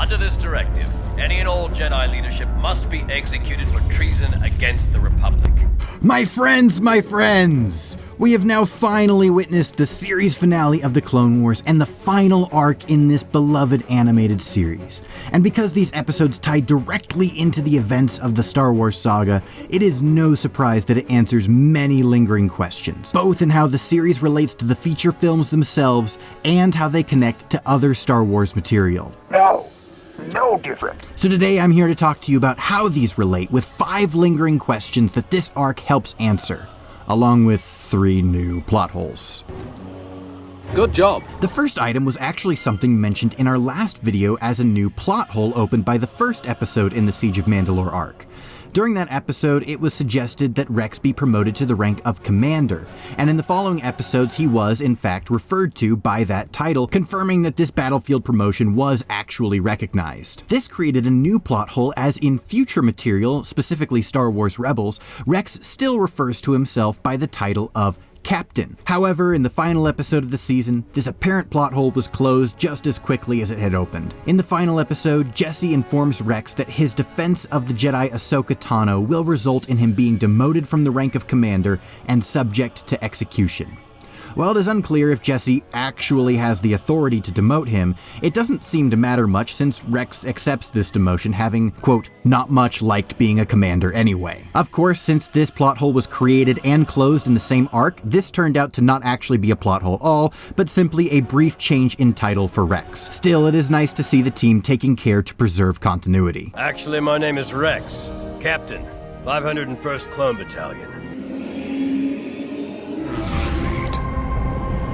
Under this directive, any and all Jedi leadership must be executed for treason against the Republic. My friends! We have now finally witnessed the series finale of the Clone Wars and the final arc in this beloved animated series. And because these episodes tie directly into the events of the Star Wars saga, it is no surprise that it answers many lingering questions, both in how the series relates to the feature films themselves and how they connect to other Star Wars material. No different. So today I'm here to talk to you about how these relate with 5 lingering questions that this arc helps answer, along with 3 new plot holes. Good job. The first item was actually something mentioned in our last video as a new plot hole opened by the first episode in the Siege of Mandalore arc. During that episode, it was suggested that Rex be promoted to the rank of Commander, and in the following episodes he was, in fact, referred to by that title, confirming that this battlefield promotion was actually recognized. This created a new plot hole as in future material, specifically Star Wars Rebels, Rex still refers to himself by the title of Captain. However, in the final episode of the season, this apparent plot hole was closed just as quickly as it had opened. In the final episode, Jesse informs Rex that his defense of the Jedi Ahsoka Tano will result in him being demoted from the rank of Commander and subject to execution. While it is unclear if Jesse actually has the authority to demote him, it doesn't seem to matter much since Rex accepts this demotion, having, quote, not much liked being a commander anyway. Of course, since this plot hole was created and closed in the same arc, this turned out to not actually be a plot hole at all, but simply a brief change in title for Rex. Still, it is nice to see the team taking care to preserve continuity. Actually, my name is Rex, Captain, 501st Clone Battalion.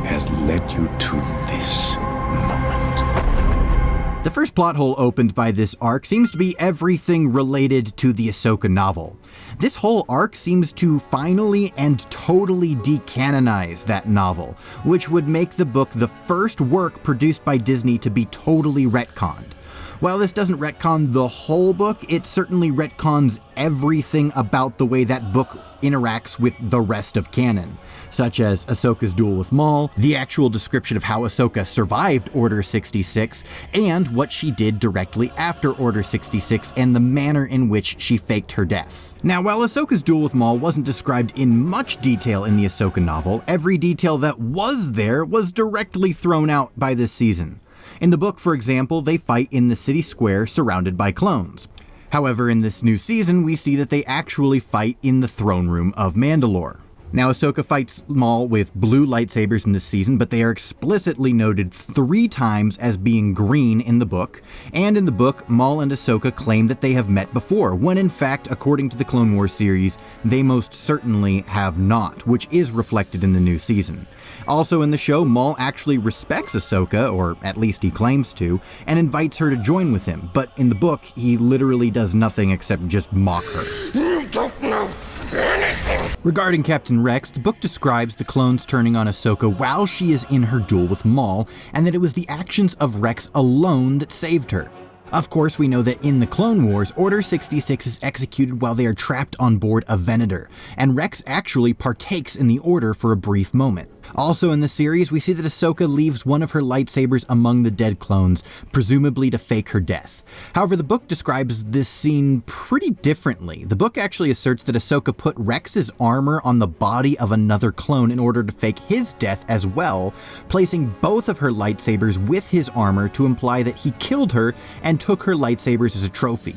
Has led you to this moment. The first plot hole opened by this arc seems to be everything related to the Ahsoka novel. This whole arc seems to finally and totally decanonize that novel, which would make the book the first work produced by Disney to be totally retconned. While this doesn't retcon the whole book, it certainly retcons everything about the way that book interacts with the rest of canon, such as Ahsoka's duel with Maul, the actual description of how Ahsoka survived Order 66, and what she did directly after Order 66 and the manner in which she faked her death. Now, while Ahsoka's duel with Maul wasn't described in much detail in the Ahsoka novel, every detail that was there was directly thrown out by this season. In the book, for example, they fight in the city square surrounded by clones. However, in this new season, we see that they actually fight in the throne room of Mandalore. Now, Ahsoka fights Maul with blue lightsabers in this season, but they are explicitly noted 3 times as being green in the book, and in the book, Maul and Ahsoka claim that they have met before, when in fact, according to the Clone Wars series, they most certainly have not, which is reflected in the new season. Also in the show, Maul actually respects Ahsoka, or at least he claims to, and invites her to join with him, but in the book, he literally does nothing except just mock her. You don't know anything. Regarding Captain Rex, the book describes the clones turning on Ahsoka while she is in her duel with Maul, and that it was the actions of Rex alone that saved her. Of course, we know that in the Clone Wars, Order 66 is executed while they are trapped on board a Venator, and Rex actually partakes in the order for a brief moment. Also in the series, we see that Ahsoka leaves one of her lightsabers among the dead clones, presumably to fake her death. However, the book describes this scene pretty differently. The book actually asserts that Ahsoka put Rex's armor on the body of another clone in order to fake his death as well, placing both of her lightsabers with his armor to imply that he killed her and took her lightsabers as a trophy.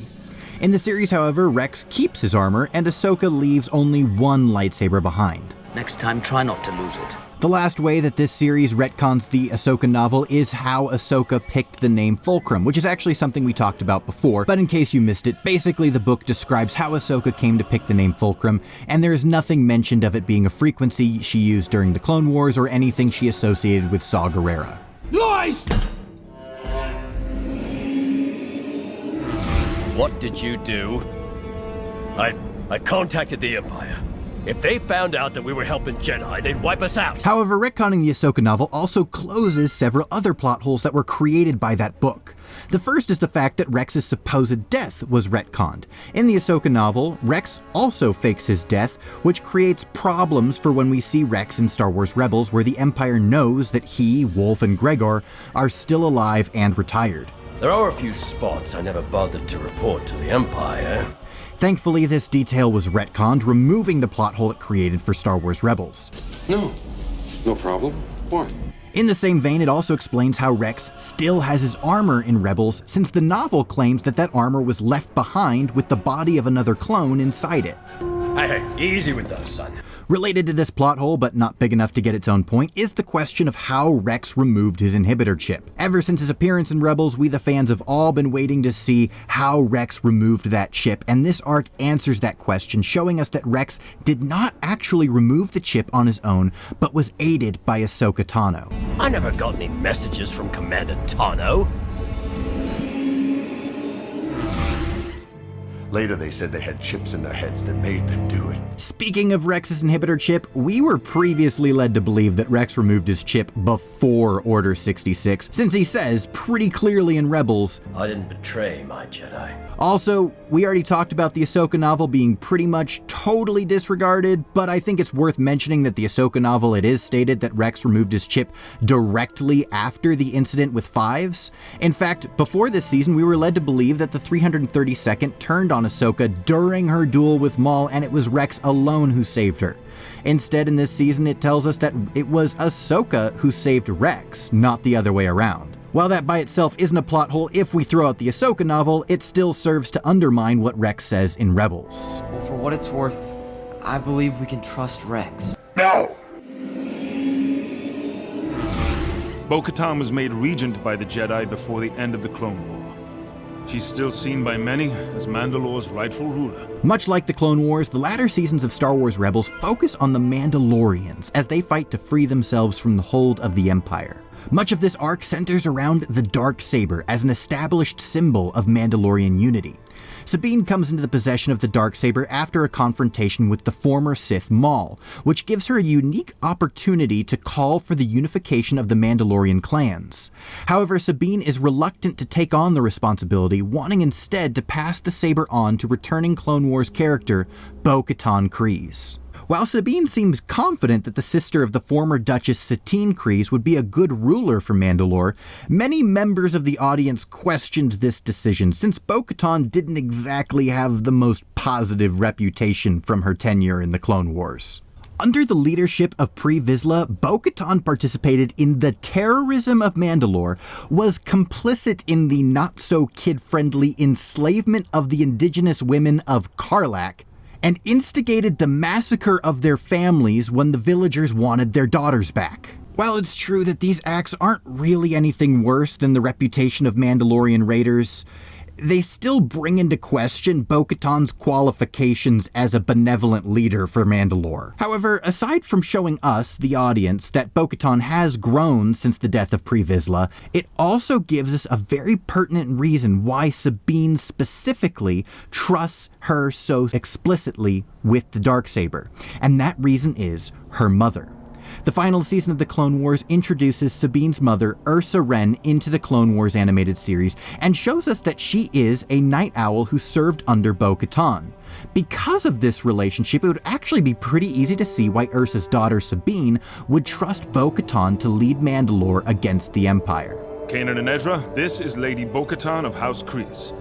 In the series, however, Rex keeps his armor, and Ahsoka leaves only one lightsaber behind. Next time, try not to lose it. The last way that this series retcons the Ahsoka novel is how Ahsoka picked the name Fulcrum, which is actually something we talked about before, but in case you missed it, basically the book describes how Ahsoka came to pick the name Fulcrum, and there is nothing mentioned of it being a frequency she used during the Clone Wars or anything she associated with Saw Gerrera. Lies! What did you do? I contacted the Empire. If they found out that we were helping Jedi, they'd wipe us out. However, retconning the Ahsoka novel also closes several other plot holes that were created by that book. The first is the fact that Rex's supposed death was retconned. In the Ahsoka novel, Rex also fakes his death, which creates problems for when we see Rex in Star Wars Rebels, where the Empire knows that he, Wolf, and Gregor are still alive and retired. There are a few spots I never bothered to report to the Empire. Thankfully, this detail was retconned, removing the plot hole it created for Star Wars Rebels. No problem. Why? In the same vein, it also explains how Rex still has his armor in Rebels, since the novel claims that armor was left behind with the body of another clone inside it. Hey, easy with those, son. Related to this plot hole, but not big enough to get its own point, is the question of how Rex removed his inhibitor chip. Ever since his appearance in Rebels, we the fans have all been waiting to see how Rex removed that chip, and this arc answers that question, showing us that Rex did not actually remove the chip on his own, but was aided by Ahsoka Tano. I never got any messages from Commander Tano. Later, they said they had chips in their heads that made them do it. Speaking of Rex's inhibitor chip, we were previously led to believe that Rex removed his chip before Order 66, since he says pretty clearly in Rebels, I didn't betray my Jedi. Also, we already talked about the Ahsoka novel being pretty much totally disregarded, but I think it's worth mentioning that the Ahsoka novel, it is stated that Rex removed his chip directly after the incident with Fives. In fact, before this season, we were led to believe that the 332nd turned on Ahsoka during her duel with Maul, and it was Rex alone who saved her. Instead, in this season, it tells us that it was Ahsoka who saved Rex, not the other way around. While that by itself isn't a plot hole if we throw out the Ahsoka novel, it still serves to undermine what Rex says in Rebels. Well, for what it's worth, I believe we can trust Rex. No! Bo-Katan was made regent by the Jedi before the end of the Clone War. She's still seen by many as Mandalore's rightful ruler. Much like the Clone Wars, the latter seasons of Star Wars Rebels focus on the Mandalorians as they fight to free themselves from the hold of the Empire. Much of this arc centers around the Darksaber as an established symbol of Mandalorian unity. Sabine comes into the possession of the Darksaber after a confrontation with the former Sith Maul, which gives her a unique opportunity to call for the unification of the Mandalorian clans. However, Sabine is reluctant to take on the responsibility, wanting instead to pass the saber on to returning Clone Wars character Bo-Katan Kryze. While Sabine seems confident that the sister of the former Duchess Satine Kryze would be a good ruler for Mandalore, many members of the audience questioned this decision, since Bo-Katan didn't exactly have the most positive reputation from her tenure in the Clone Wars. Under the leadership of Pre Vizsla, Bo-Katan participated in the terrorism of Mandalore, was complicit in the not-so-kid-friendly enslavement of the indigenous women of Karlak, and instigated the massacre of their families when the villagers wanted their daughters back. While it's true that these acts aren't really anything worse than the reputation of Mandalorian raiders, they still bring into question Bo-Katan's qualifications as a benevolent leader for Mandalore. However, aside from showing us, the audience, that Bo-Katan has grown since the death of Pre Vizsla, it also gives us a very pertinent reason why Sabine specifically trusts her so explicitly with the Darksaber, and that reason is her mother. The final season of the Clone Wars introduces Sabine's mother, Ursa Wren, into the Clone Wars animated series and shows us that she is a night owl who served under Bo-Katan. Because of this relationship, it would actually be pretty easy to see why Ursa's daughter Sabine would trust Bo-Katan to lead Mandalore against the Empire. Kanan and Ezra, this is Lady Bo-Katan of House Kryze.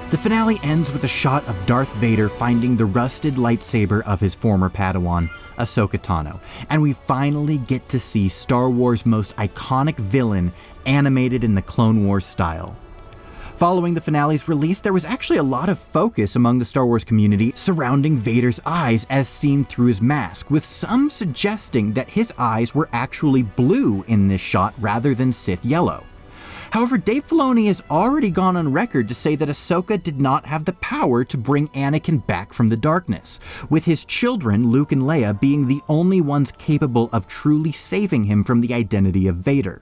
The finale ends with a shot of Darth Vader finding the rusted lightsaber of his former Padawan, Ahsoka Tano, and we finally get to see Star Wars' most iconic villain animated in the Clone Wars style. Following the finale's release, there was actually a lot of focus among the Star Wars community surrounding Vader's eyes as seen through his mask, with some suggesting that his eyes were actually blue in this shot rather than Sith yellow. However, Dave Filoni has already gone on record to say that Ahsoka did not have the power to bring Anakin back from the darkness, with his children, Luke and Leia, being the only ones capable of truly saving him from the identity of Vader.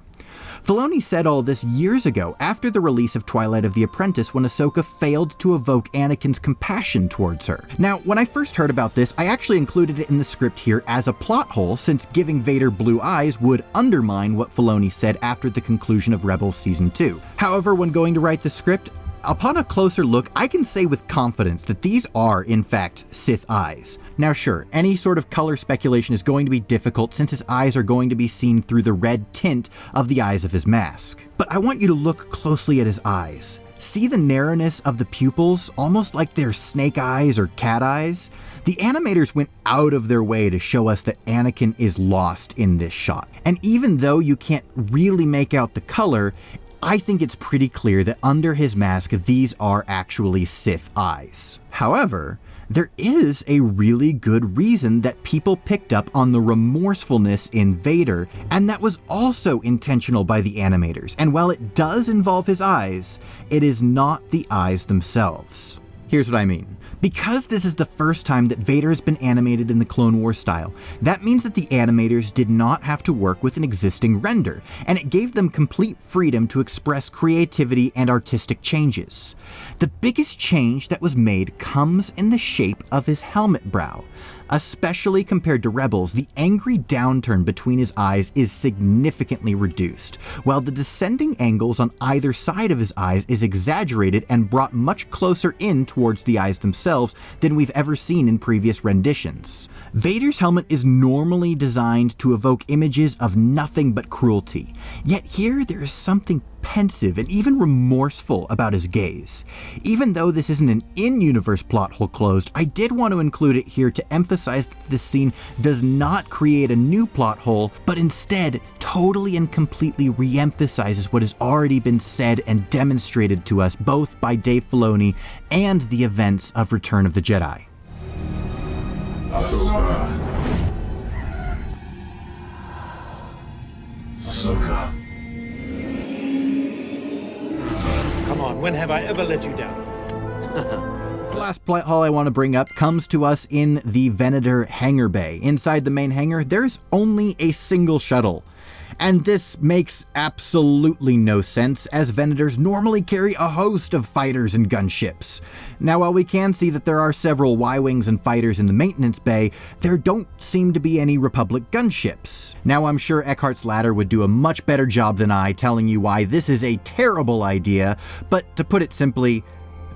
Filoni said all this years ago, after the release of Twilight of the Apprentice, when Ahsoka failed to evoke Anakin's compassion towards her. Now, when I first heard about this, I actually included it in the script here as a plot hole, since giving Vader blue eyes would undermine what Filoni said after the conclusion of Rebels Season 2. However, when going to write the script, upon a closer look, I can say with confidence that these are, in fact, Sith eyes. Now sure, any sort of color speculation is going to be difficult since his eyes are going to be seen through the red tint of the eyes of his mask. But I want you to look closely at his eyes. See the narrowness of the pupils, almost like they're snake eyes or cat eyes? The animators went out of their way to show us that Anakin is lost in this shot. And even though you can't really make out the color, I think it's pretty clear that under his mask, these are actually Sith eyes. However, there is a really good reason that people picked up on the remorsefulness in Vader, and that was also intentional by the animators. And while it does involve his eyes, it is not the eyes themselves. Here's what I mean. Because this is the first time that Vader has been animated in the Clone Wars style, that means that the animators did not have to work with an existing render, and it gave them complete freedom to express creativity and artistic changes. The biggest change that was made comes in the shape of his helmet brow. Especially compared to Rebels, the angry downturn between his eyes is significantly reduced, while the descending angles on either side of his eyes is exaggerated and brought much closer in towards the eyes themselves than we've ever seen in previous renditions. Vader's helmet is normally designed to evoke images of nothing but cruelty, yet here there is something pensive and even remorseful about his gaze. Even though this isn't an in-universe plot hole closed, I did want to include it here to emphasize that this scene does not create a new plot hole, but instead totally and completely re-emphasizes what has already been said and demonstrated to us both by Dave Filoni and the events of Return of the Jedi. Ahsoka. Come on, when have I ever let you down? The last plot hole I want to bring up comes to us in the Venator hangar bay. Inside the main hangar, there's only a single shuttle. And this makes absolutely no sense, as Venators normally carry a host of fighters and gunships. Now, while we can see that there are several Y-Wings and fighters in the maintenance bay, there don't seem to be any Republic gunships. Now, I'm sure Eckhart's Ladder would do a much better job than I telling you why this is a terrible idea, but to put it simply,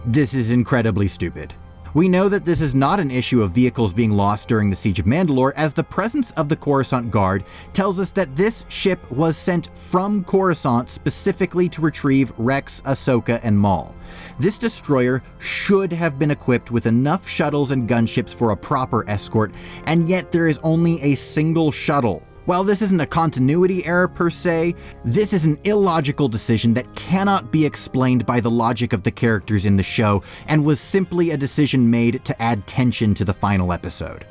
this is incredibly stupid. We know that this is not an issue of vehicles being lost during the Siege of Mandalore, as the presence of the Coruscant Guard tells us that this ship was sent from Coruscant specifically to retrieve Rex, Ahsoka, and Maul. This destroyer should have been equipped with enough shuttles and gunships for a proper escort, and yet there is only a single shuttle. While this isn't a continuity error per se, this is an illogical decision that cannot be explained by the logic of the characters in the show, and was simply a decision made to add tension to the final episode.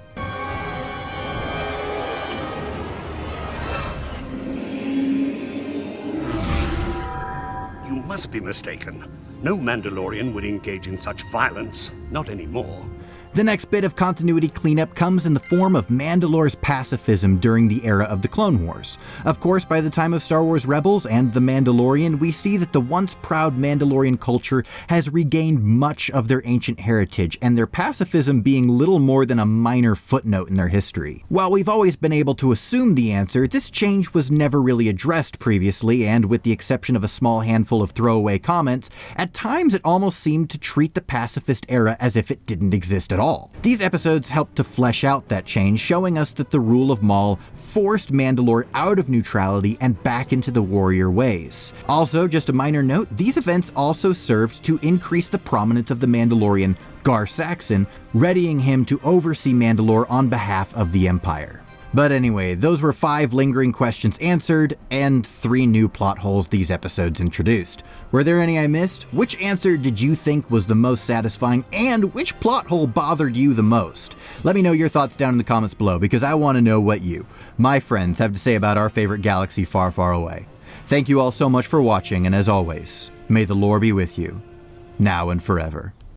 You must be mistaken. No Mandalorian would engage in such violence, not anymore. The next bit of continuity cleanup comes in the form of Mandalore's pacifism during the era of the Clone Wars. Of course, by the time of Star Wars Rebels and The Mandalorian, we see that the once proud Mandalorian culture has regained much of their ancient heritage, and their pacifism being little more than a minor footnote in their history. While we've always been able to assume the answer, this change was never really addressed previously, and with the exception of a small handful of throwaway comments, at times it almost seemed to treat the pacifist era as if it didn't exist at all. These episodes helped to flesh out that change, showing us that the rule of Maul forced Mandalore out of neutrality and back into the warrior ways. Also, just a minor note, these events also served to increase the prominence of the Mandalorian Gar Saxon, readying him to oversee Mandalore on behalf of the Empire. But anyway, those were 5 lingering questions answered, and 3 new plot holes these episodes introduced. Were there any I missed? Which answer did you think was the most satisfying, and which plot hole bothered you the most? Let me know your thoughts down in the comments below, because I want to know what you, my friends, have to say about our favorite galaxy far, far away. Thank you all so much for watching, and as always, may the lore be with you, now and forever.